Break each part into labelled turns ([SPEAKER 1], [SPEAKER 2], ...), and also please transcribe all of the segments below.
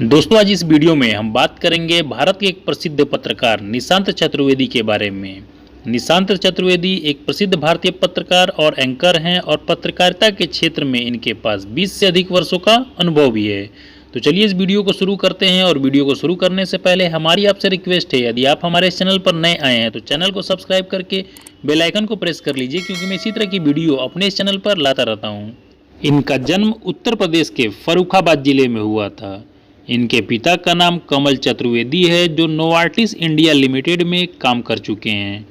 [SPEAKER 1] दोस्तों आज इस वीडियो में हम बात करेंगे भारत के एक प्रसिद्ध पत्रकार निशांत चतुर्वेदी के बारे में। निशांत चतुर्वेदी एक प्रसिद्ध भारतीय पत्रकार और एंकर हैं और पत्रकारिता के क्षेत्र में इनके पास 20 से अधिक वर्षों का अनुभव भी है। तो चलिए इस वीडियो को शुरू करते हैं। और वीडियो को शुरू करने से पहले हमारी आपसे रिक्वेस्ट है, यदि आप हमारे चैनल पर नए आए हैं तो चैनल को सब्सक्राइब करके बेल आइकन को प्रेस कर लीजिए, क्योंकि मैं इसी तरह की वीडियो अपने इस चैनल पर लाता रहता हूँ। इनका जन्म उत्तर प्रदेश के फर्रुखाबाद जिले में हुआ था। इनके पिता का नाम कमल चतुर्वेदी है, जो नोवार्टिस इंडिया लिमिटेड में काम कर चुके हैं।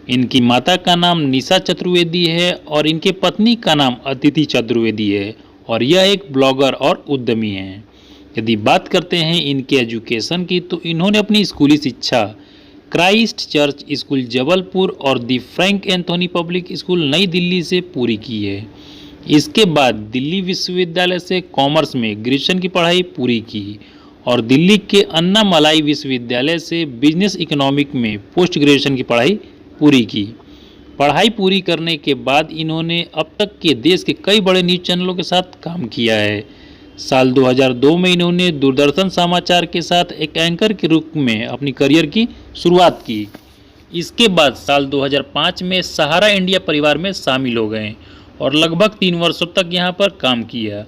[SPEAKER 1] इनकी माता का नाम निशा चतुर्वेदी है और इनके पत्नी का नाम अदिति चतुर्वेदी है और यह एक ब्लॉगर और उद्यमी हैं। यदि बात करते हैं इनके एजुकेशन की, तो इन्होंने अपनी स्कूली शिक्षा क्राइस्ट चर्च स्कूल जबलपुर और दी फ्रैंक एंथोनी पब्लिक स्कूल नई दिल्ली से पूरी की है। इसके बाद दिल्ली विश्वविद्यालय से कॉमर्स में ग्रेजुएशन की पढ़ाई पूरी की और दिल्ली के अन्ना मलाई विश्वविद्यालय से बिजनेस इकोनॉमिक में पोस्ट ग्रेजुएशन की पढ़ाई पूरी की। पढ़ाई पूरी करने के बाद इन्होंने अब तक के देश के कई बड़े न्यूज़ चैनलों के साथ काम किया है। साल 2002 में इन्होंने दूरदर्शन समाचार के साथ एक एंकर के रूप में अपनी करियर की शुरुआत की। इसके बाद साल 2005 में सहारा इंडिया परिवार में शामिल हो गए और लगभग 3 वर्षों तक यहां पर काम किया।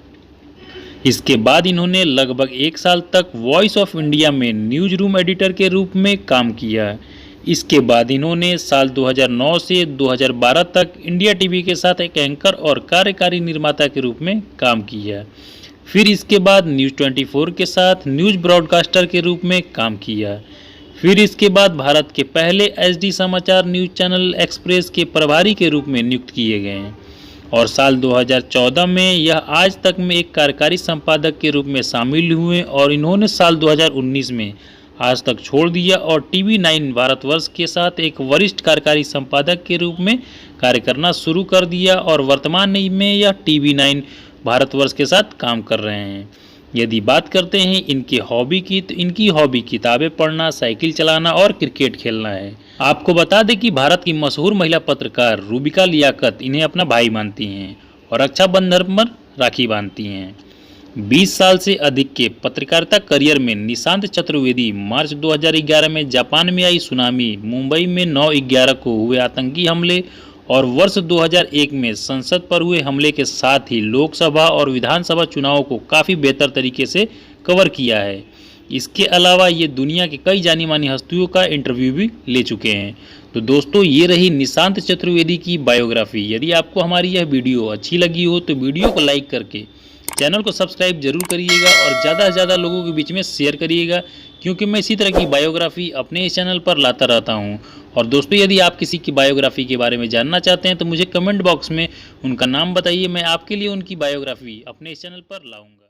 [SPEAKER 1] इसके बाद इन्होंने लगभग 1 साल तक वॉइस ऑफ इंडिया में न्यूज रूम एडिटर के रूप में काम किया। इसके बाद इन्होंने साल 2009 से 2012 तक इंडिया टीवी के साथ एक एंकर और कार्यकारी निर्माता के रूप में काम किया। फिर इसके बाद न्यूज़ 24 के साथ न्यूज़ ब्रॉडकास्टर के रूप में काम किया। फिर इसके बाद भारत के पहले एचडी समाचार न्यूज चैनल एक्सप्रेस के प्रभारी के रूप में नियुक्त किए गए और साल 2014 में यह आज तक में एक कार्यकारी संपादक के रूप में शामिल हुए और इन्होंने साल 2019 में आज तक छोड़ दिया और टीवी 9 भारतवर्ष के साथ एक वरिष्ठ कार्यकारी संपादक के रूप में कार्य करना शुरू कर दिया और वर्तमान में यह टीवी 9 भारतवर्ष के साथ काम कर रहे हैं। यदि बात करते हैं इनकी हॉबी की, तो इनकी हॉबी किताबें पढ़ना, साइकिल चलाना और क्रिकेट खेलना है। आपको बता दें कि भारत की मशहूर महिला पत्रकार रूबिका लियाकत इन्हें अपना भाई मानती हैं और रक्षाबंधन पर राखी बांधती हैं। 20 साल से अधिक के पत्रकारिता करियर में निशांत चतुर्वेदी मार्च 2011 में जापान में आई सुनामी, मुंबई में 9/11 को हुए आतंकी हमले और वर्ष 2001 में संसद पर हुए हमले के साथ ही लोकसभा और विधानसभा चुनावों को काफ़ी बेहतर तरीके से कवर किया है। इसके अलावा ये दुनिया के कई जानी मानी हस्तियों का इंटरव्यू भी ले चुके हैं। तो दोस्तों ये रही निशांत चतुर्वेदी की बायोग्राफी। यदि आपको हमारी यह वीडियो अच्छी लगी हो तो वीडियो को लाइक करके चैनल को सब्सक्राइब जरूर करिएगा और ज़्यादा से ज़्यादा लोगों के बीच में शेयर करिएगा, क्योंकि मैं इसी तरह की बायोग्राफी अपने इस चैनल पर लाता रहता हूं। और दोस्तों यदि आप किसी की बायोग्राफी के बारे में जानना चाहते हैं तो मुझे कमेंट बॉक्स में उनका नाम बताइए, मैं आपके लिए उनकी बायोग्राफी अपने इस चैनल पर लाऊंगा।